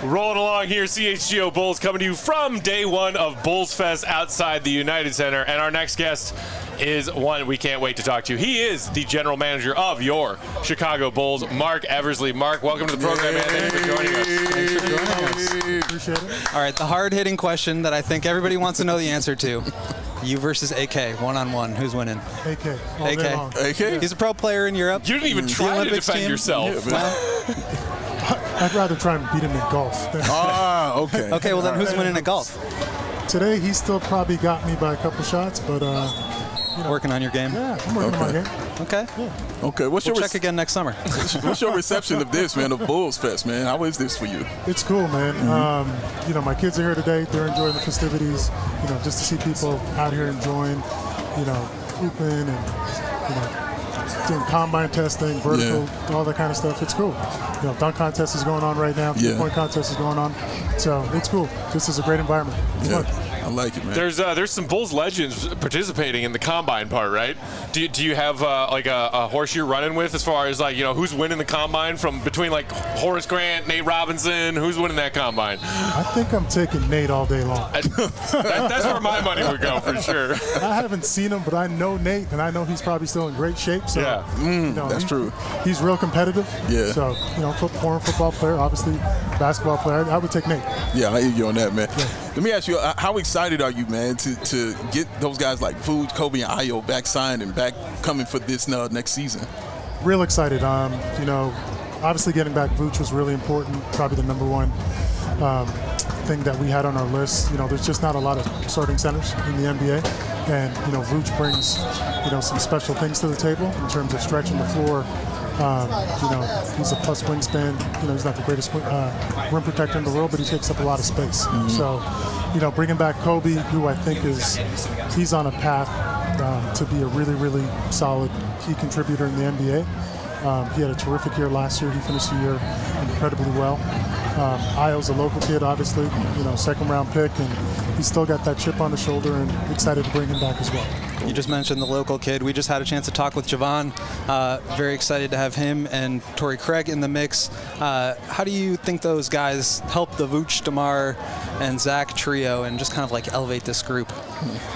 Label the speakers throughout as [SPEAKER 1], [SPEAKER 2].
[SPEAKER 1] Rolling along here, CHGO Bulls coming to you from day one of Bulls Fest outside the United Center. And our next guest is one we can't wait to talk to. He is the general manager of your Chicago Bulls, Marc Eversley. Marc, welcome to the program, man. Thanks for joining us.
[SPEAKER 2] Thanks for joining us.
[SPEAKER 3] Appreciate it.
[SPEAKER 2] All right, the hard-hitting question that I think everybody wants to know the answer to. You versus AK, one-on-one. Who's winning?
[SPEAKER 3] AK. All day long.
[SPEAKER 4] AK?
[SPEAKER 2] He's a pro player in Europe.
[SPEAKER 1] You didn't even try to defend yourself.
[SPEAKER 3] I'd rather try and beat him in golf.
[SPEAKER 4] Okay.
[SPEAKER 2] Okay, well then who's winning at golf?
[SPEAKER 3] Today, he still probably got me by a couple shots, but
[SPEAKER 2] Working on your game?
[SPEAKER 3] yeah, I'm working on my game.
[SPEAKER 2] Okay.
[SPEAKER 4] Okay.
[SPEAKER 2] We'll check again next summer.
[SPEAKER 4] What's your reception of this, man, of Bulls Fest, man? How is this for you?
[SPEAKER 3] It's cool, man. My kids are here today. They're enjoying the festivities. Just to see people out here enjoying, hooping and, doing combine testing, vertical, all that kind of stuff. It's cool. Dunk contest is going on right now. Three-point contest is going on. So it's cool. This is a great environment. It's fun.
[SPEAKER 4] I like it, man.
[SPEAKER 1] There's some Bulls legends participating in the combine part, right? Do you have a horse you're running with as far as who's winning the combine from between Horace Grant, Nate Robinson? Who's winning that combine?
[SPEAKER 3] I think I'm taking Nate all day long.
[SPEAKER 1] That's where my money would go for sure.
[SPEAKER 3] I haven't seen him, but I know Nate, and I know he's probably still in great shape. So,
[SPEAKER 4] that's true.
[SPEAKER 3] He's real competitive.
[SPEAKER 4] Yeah.
[SPEAKER 3] So, former football player, obviously basketball player. I would take Nate.
[SPEAKER 4] Yeah, I hear you on that, man.
[SPEAKER 3] Yeah.
[SPEAKER 4] Let me ask you, how excited are you, man, to get those guys like Vooch, Kobe, and Ayo back signed and back coming for this next season?
[SPEAKER 3] Real excited. Obviously getting back Vooch was really important, probably the number one thing that we had on our list. There's just not a lot of starting centers in the NBA, and Vooch brings some special things to the table in terms of stretching the floor. He's a plus wingspan. He's not the greatest rim protector in the world, but he takes up a lot of space. So, bringing back Kobe, who I think he's on a path to be a really, really solid key contributor in the NBA. He had a terrific year last year. He finished the year incredibly well. Ayo's a local kid, obviously, second round pick, and he's still got that chip on the shoulder, and excited to bring him back as well.
[SPEAKER 2] You just mentioned the local kid. We just had a chance to talk with Javon. Very excited to have him and Torrey Craig in the mix. How do you think those guys help the Vooch, DeMar, and Zach trio and just kind of elevate this group?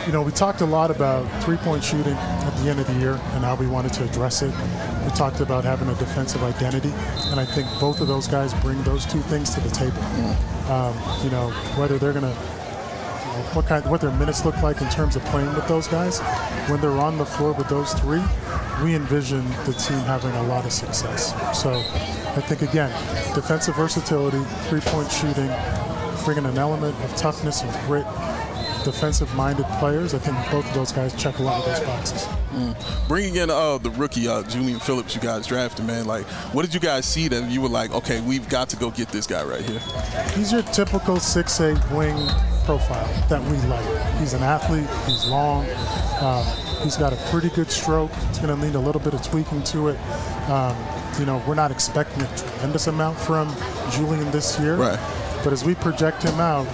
[SPEAKER 3] We talked a lot about three-point shooting at the end of the year and how we wanted to address it. We talked about having a defensive identity, and I think both of those guys bring those two things to the table. Whether they're going to what their minutes look like in terms of playing with those guys. When they're on the floor with those three, we envision the team having a lot of success. So I think, again, defensive versatility, three-point shooting, bringing an element of toughness and grit, defensive-minded players. I think both of those guys check a lot of those boxes.
[SPEAKER 4] Bringing in the rookie, Julian Phillips, you guys drafted, man. What did you guys see that you were like, okay, we've got to go get this guy right here?
[SPEAKER 3] He's your typical 6'8" wing profile that we like. He's an athlete. He's long. He's got a pretty good stroke. It's going to need a little bit of tweaking to it. We're not expecting a tremendous amount from Julian this year.
[SPEAKER 4] Right.
[SPEAKER 3] But as we project him out,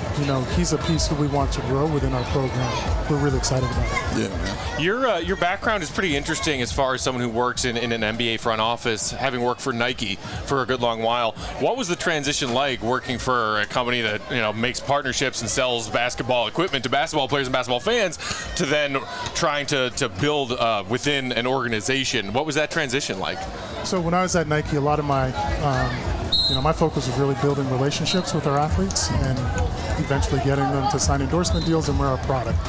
[SPEAKER 3] he's a piece who we want to grow within our program. We're really excited about it.
[SPEAKER 4] Yeah, man.
[SPEAKER 1] Your background is pretty interesting as far as someone who works in an NBA front office, having worked for Nike for a good long while. What was the transition like working for a company that makes partnerships and sells basketball equipment to basketball players and basketball fans, to then trying to build within an organization? What was that transition like?
[SPEAKER 3] So when I was at Nike, a lot of my my focus was really building relationships with our athletes and eventually getting them to sign endorsement deals and wear our product.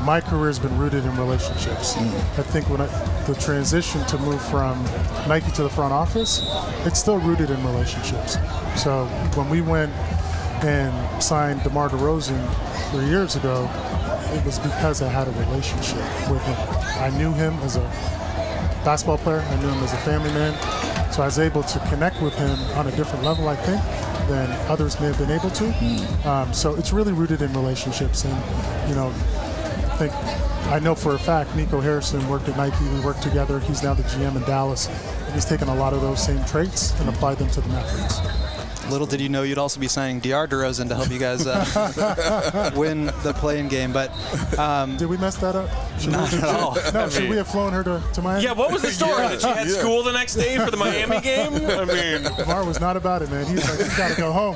[SPEAKER 3] My career has been rooted in relationships. I think the transition to move from Nike to the front office, it's still rooted in relationships. So when we went and signed DeMar DeRozan 3 years ago, it was because I had a relationship with him. I knew him as a basketball player. I knew him as a family man. So I was able to connect with him on a different level, I think, than others may have been able to. So it's really rooted in relationships. And, I know for a fact Nico Harrison worked at Nike. We worked together. He's now the GM in Dallas. And he's taken a lot of those same traits and applied them to the Mavericks.
[SPEAKER 2] Little did you know you'd also be signing DeAr DeRozan to help you guys win the play-in game. But
[SPEAKER 3] did we mess that up?
[SPEAKER 2] Not at all.
[SPEAKER 3] No, should we have flown her to Miami?
[SPEAKER 1] Yeah, what was the story? That she had school the next day for the Miami game? I mean,
[SPEAKER 3] Marc was not about it, man. He was like, he's got to go home.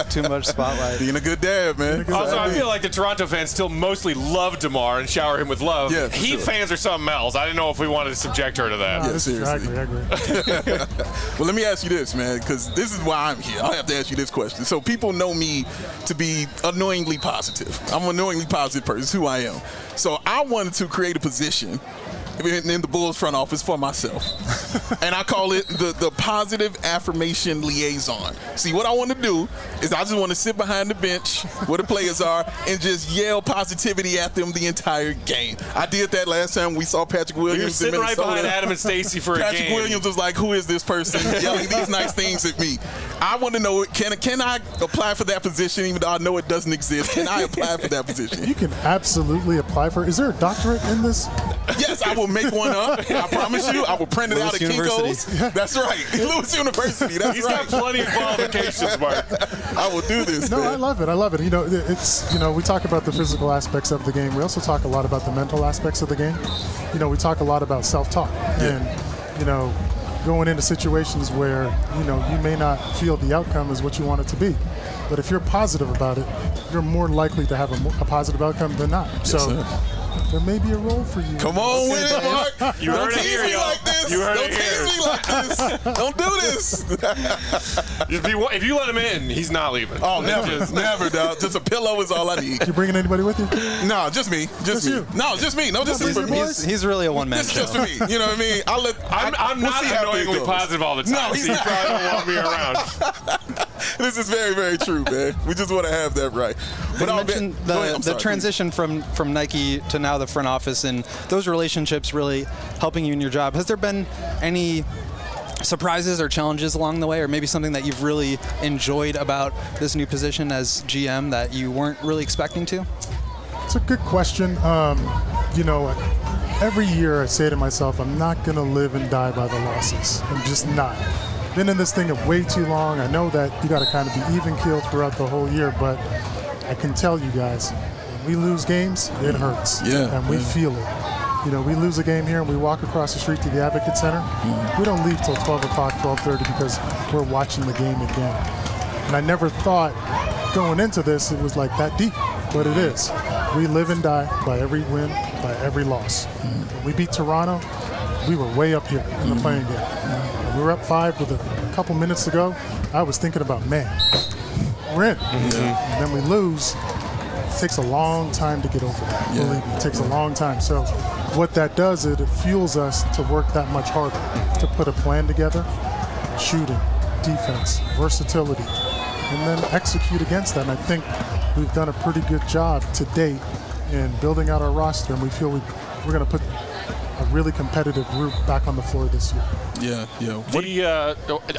[SPEAKER 2] Too much spotlight.
[SPEAKER 4] Being a good dad, man.
[SPEAKER 1] also, I feel like the Toronto fans still mostly love DeMar and shower him with love.
[SPEAKER 4] Yeah, for
[SPEAKER 1] Heat
[SPEAKER 4] sure.
[SPEAKER 1] fans are something else. I didn't know if we wanted to subject her to that.
[SPEAKER 3] No,
[SPEAKER 4] Yeah,
[SPEAKER 3] this is-
[SPEAKER 4] seriously.
[SPEAKER 3] I agree.
[SPEAKER 4] Well, let me ask you this, man, because this is why I'm here. I have to ask you this question. So people know me to be annoyingly positive. I'm an annoyingly positive person. It's who I am. So I wanted to create a position in the Bulls front office for myself. And I call it the positive affirmation liaison. See, what I want to do is I just want to sit behind the bench where the players are and just yell positivity at them the entire game. I did that last time we saw Patrick Williams
[SPEAKER 1] You're
[SPEAKER 4] in
[SPEAKER 1] sitting right
[SPEAKER 4] Minnesota.
[SPEAKER 1] behind Adam and Stacey for a
[SPEAKER 4] Patrick
[SPEAKER 1] game.
[SPEAKER 4] Williams was like, who is this person yelling these nice things at me? I want to know, can I apply for that position even though I know it doesn't exist? Can I apply for that position?
[SPEAKER 3] You can absolutely apply for it. Is there a doctorate in this?
[SPEAKER 4] Yes, I will make one up. I promise you. I will print it out at
[SPEAKER 2] Lewis
[SPEAKER 4] Kinko's.
[SPEAKER 2] University.
[SPEAKER 4] That's right. Lewis University. That's
[SPEAKER 1] He's
[SPEAKER 4] right.
[SPEAKER 1] got plenty of qualifications, Marc.
[SPEAKER 4] I will do this,
[SPEAKER 3] No,
[SPEAKER 4] man.
[SPEAKER 3] I love it. I love it. You know, it's, you know, we talk about the physical aspects of the game. We also talk a lot about the mental aspects of the game. You know, we talk a lot about self-talk and, you know, going into situations where, you know, you may not feel the outcome is what you want it to be. But if you're positive about it, you're more likely to have a positive outcome than not. So there may be a role for you.
[SPEAKER 4] Come on with it, Marc.
[SPEAKER 1] You
[SPEAKER 4] Don't
[SPEAKER 1] heard it
[SPEAKER 4] tease
[SPEAKER 1] here,
[SPEAKER 4] me
[SPEAKER 1] y'all.
[SPEAKER 4] like this.
[SPEAKER 1] You heard
[SPEAKER 4] Don't
[SPEAKER 1] it here.
[SPEAKER 4] tease me like this. Don't do this.
[SPEAKER 1] If you let him in, he's not leaving.
[SPEAKER 4] Oh, never. Never, dog. Just a pillow is all I need.
[SPEAKER 3] You bringing anybody with you?
[SPEAKER 4] No, just me. Just me.
[SPEAKER 3] you.
[SPEAKER 4] No, just me. No, this is for me.
[SPEAKER 2] He's really a one-man
[SPEAKER 4] This is
[SPEAKER 2] show.
[SPEAKER 4] just for me. You know what I mean?
[SPEAKER 1] I'm
[SPEAKER 4] we'll
[SPEAKER 1] not
[SPEAKER 4] see how it
[SPEAKER 1] annoyingly
[SPEAKER 4] goes.
[SPEAKER 1] positive all the time.
[SPEAKER 4] No, he's
[SPEAKER 1] so you
[SPEAKER 4] not.
[SPEAKER 1] probably don't want me around.
[SPEAKER 4] This is very, very true, man. We just want to have that right.
[SPEAKER 2] But
[SPEAKER 4] I'll
[SPEAKER 2] you mentioned
[SPEAKER 4] go ahead. I'm
[SPEAKER 2] the
[SPEAKER 4] sorry,
[SPEAKER 2] transition from Nike to now the front office and those relationships really helping you in your job. Has there been any surprises or challenges along the way, or maybe something that you've really enjoyed about this new position as GM that you weren't really expecting to?
[SPEAKER 3] It's a good question. You know, every year I say to myself, I'm not going to live and die by the losses. I'm just not. Been in this thing way too long. I know that you got to kind of be even-keeled throughout the whole year, but I can tell you guys, when we lose games, it hurts.
[SPEAKER 4] Yeah,
[SPEAKER 3] And we feel it. You know, we lose a game here and we walk across the street to the Advocate Center. We don't leave till 12 o'clock, 12:30 because we're watching the game again. And I never thought going into this it was like that deep, but it is. We live and die by every win, by every loss. When we beat Toronto, we were way up here in the playing game. When we were up 5 with a couple minutes to go, I was thinking about, man, we're in. And then we lose. It takes a long time to get over that. Believe me, it takes a long time. So what that does is it fuels us to work that much harder, to put a plan together, shooting, defense, versatility, and then execute against that. And I think we've done a pretty good job to date in building out our roster, and we feel we're going to put a really competitive group back on the floor this year.
[SPEAKER 4] Yeah.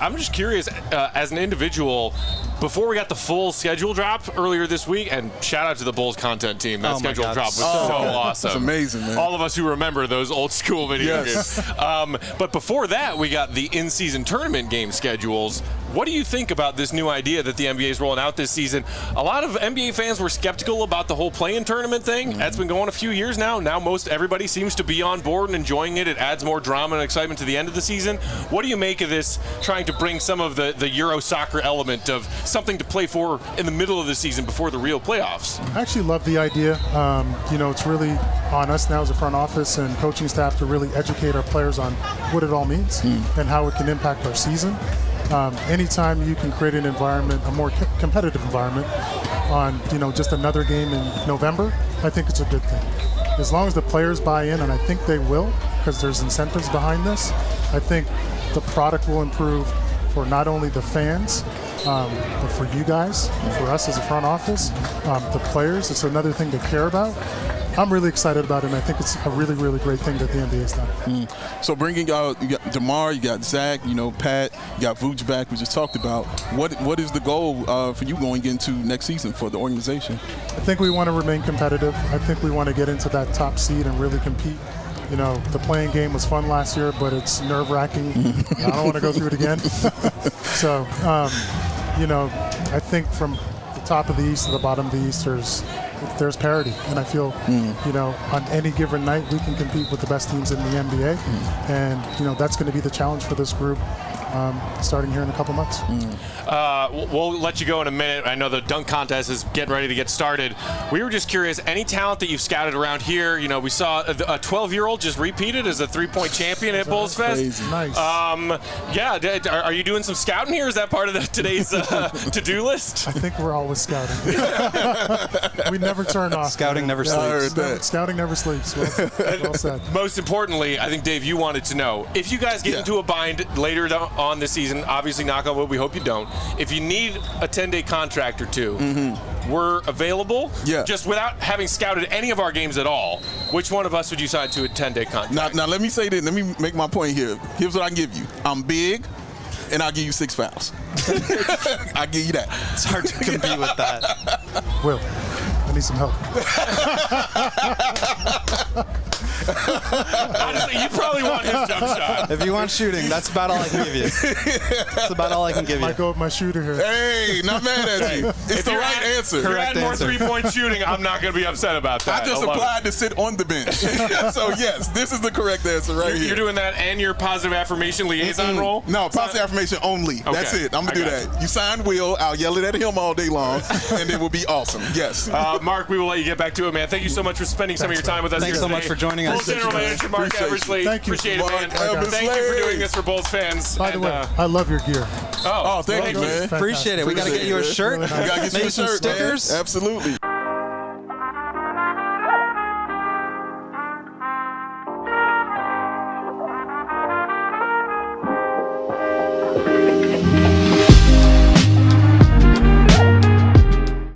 [SPEAKER 1] I'm just curious, as an individual, before we got the full schedule drop earlier this week, and shout out to the Bulls content team. That
[SPEAKER 2] Oh my
[SPEAKER 1] schedule
[SPEAKER 2] God.
[SPEAKER 1] drop was so awesome.
[SPEAKER 4] It's amazing, man.
[SPEAKER 1] All of us who remember those old school video
[SPEAKER 4] Yes.
[SPEAKER 1] games. But before that, we got the in-season tournament game schedules. What do you think about this new idea that the NBA is rolling out this season? A lot of NBA fans were skeptical about the whole play-in tournament thing. That's been going a few years now. Now most everybody seems to be on board and enjoying it. It adds more drama and excitement to the end of the season. What do you make of this, trying to bring some of the Euro soccer element of something to play for in the middle of the season before the real playoffs?
[SPEAKER 3] I actually love the idea. You know, it's really on us now as a front office and coaching staff to really educate our players on what it all means and how it can impact our season. Anytime you can create an environment, a more competitive environment on, you know, just another game in November, I think it's a good thing. As long as the players buy in, and I think they will, because there's incentives behind this, I think the product will improve for not only the fans, but for you guys, for us as a front office, the players. It's another thing to care about. I'm really excited about it, and I think it's a really, really great thing that the NBA has done.
[SPEAKER 4] So bringing out, you got DeMar, you got Zach, you know, Pat, you got Vuce back, we just talked about. What is the goal for you going into next season for the organization?
[SPEAKER 3] I think we want to remain competitive. I think we want to get into that top seed and really compete. You know, the playing game was fun last year, but it's nerve-wracking. I don't want to go through it again. So, you know, I think from the top of the East to the bottom of the East, there's there's parity. And I feel, you know, on any given night, we can compete with the best teams in the NBA. And, you know, that's going to be the challenge for this group starting here in a couple months.
[SPEAKER 1] We'll let you go in a minute. I know the dunk contest is getting ready to get started. We were just curious, any talent that you've scouted around here? You know, we saw a 12-year-old just repeated as a three-point champion at Bulls Fest.
[SPEAKER 4] Crazy.
[SPEAKER 3] Nice.
[SPEAKER 1] Yeah, are you doing some scouting here? Is that part of today's to-do list?
[SPEAKER 3] I think we're always scouting. We never turn off.
[SPEAKER 2] Scouting never
[SPEAKER 4] I heard
[SPEAKER 2] sleeps.
[SPEAKER 4] that.
[SPEAKER 3] Scouting never sleeps. Well said.
[SPEAKER 1] Most importantly, I think, Dave, you wanted to know, if you guys get into a bind later on this season, obviously, knock on wood, we hope you don't. If you need a 10-day contract or two, we're available.
[SPEAKER 4] Yeah.
[SPEAKER 1] Just without having scouted any of our games at all, which one of us would you sign to a 10-day contract?
[SPEAKER 4] Now, let me say this. Let me make my point here. Here's what I can give you. I'm big, and I'll give you 6 fouls. I'll give you that.
[SPEAKER 2] It's hard to compete with that.
[SPEAKER 3] Will, I need some help.
[SPEAKER 1] Honestly, you probably want his jump shot.
[SPEAKER 2] If you want shooting, that's about all I can give you. That's about all I can give you.
[SPEAKER 3] Might go with my shooter here.
[SPEAKER 4] Hey, not mad at you. It's the right answer.
[SPEAKER 1] If you
[SPEAKER 2] Correct
[SPEAKER 1] add more
[SPEAKER 2] answer.
[SPEAKER 1] three-point shooting, I'm not going to be upset about that.
[SPEAKER 4] I just
[SPEAKER 1] love
[SPEAKER 4] applied to sit on the bench. So, yes, this is the correct answer right here.
[SPEAKER 1] You're doing that and your positive affirmation liaison role?
[SPEAKER 4] No, positive affirmation only.
[SPEAKER 1] Okay.
[SPEAKER 4] That's it. I'm going to do
[SPEAKER 1] I got
[SPEAKER 4] that. You sign Will, I'll yell it at him all day long, and it will be awesome. Yes.
[SPEAKER 1] Marc, we will let you get back to it, man. Thank you so much for spending some of your time with us
[SPEAKER 2] Thanks
[SPEAKER 1] here
[SPEAKER 2] so
[SPEAKER 1] today.
[SPEAKER 2] much for joining us.
[SPEAKER 1] Bulls General Manager Marc
[SPEAKER 4] Appreciate you.
[SPEAKER 1] Eversley.
[SPEAKER 3] Thank you.
[SPEAKER 1] Appreciate it, man.
[SPEAKER 4] Marc
[SPEAKER 1] Thank you for
[SPEAKER 4] Eversley.
[SPEAKER 1] doing this for Bulls fans.
[SPEAKER 3] By the way, I love your gear.
[SPEAKER 4] Oh, thank you, man.
[SPEAKER 2] Appreciate it. We got to get you a shirt.
[SPEAKER 3] Really nice.
[SPEAKER 4] We got to get you
[SPEAKER 2] Maybe
[SPEAKER 4] a
[SPEAKER 2] some
[SPEAKER 4] shirt, man.
[SPEAKER 2] stickers.
[SPEAKER 4] Absolutely.